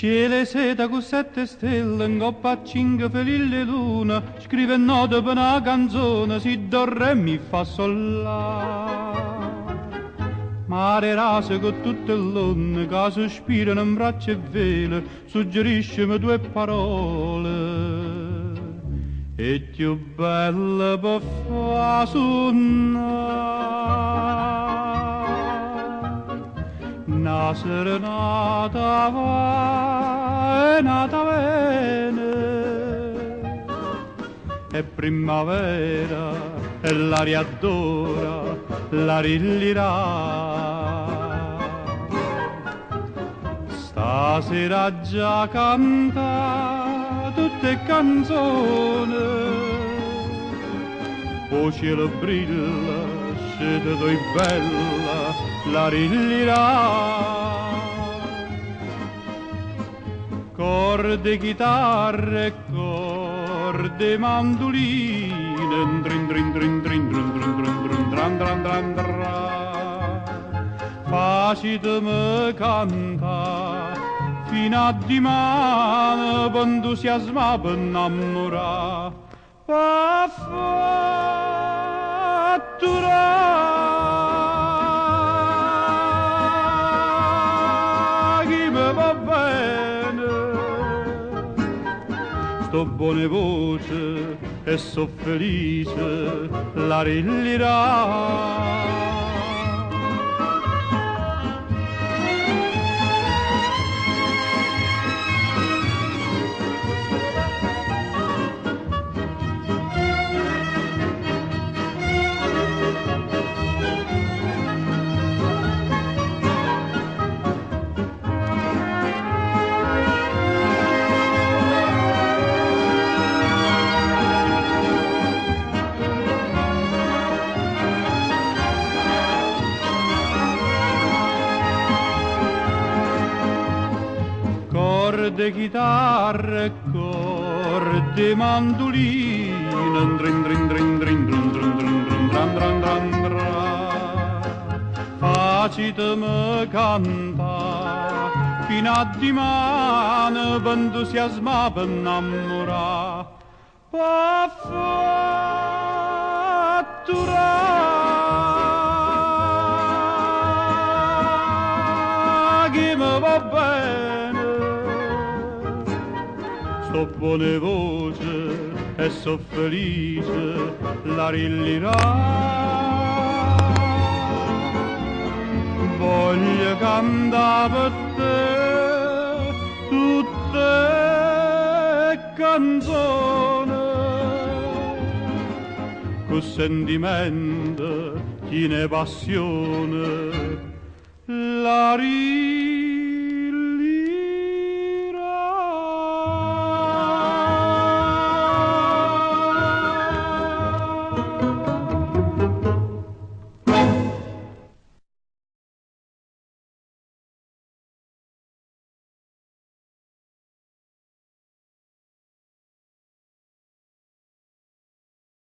cielo e seta con 7 stelle, in coppa a 5 felille luna, scrive note per una canzone, si do re mi fa sol la. Mare rase con tutte le donne che sospirano in braccia e vele, suggeriscimi 2 parole. E più belle per fa suonare, una serenata va e nata bene, è primavera e l'aria d'ora la rillirà. Stasera già canta tutte canzoni, o cielo brilla, scende doi bella, la rillirà. Corde, chitarre, corde, mandoline, drin drin drin drin drin drin drin drin dran dran dran dran. Facitemi canta fino a dimane per entusiasma, per innamorare, per fatturare chi mi va bene. Sto buone voce e so felice, la rillirà. Corde, chitarre, corde, mandoline, drin drin drin drin drin drin drin drin dran dran dran dran. Facitemi canta fino a dimane per entusiasma, per innamorare, per fatturare chi mi va bene. Sto buone voce e so felice, la rillirà. Voglio cantare per te tutte canzoni, con sentimento, chi ne passione, la rillirà.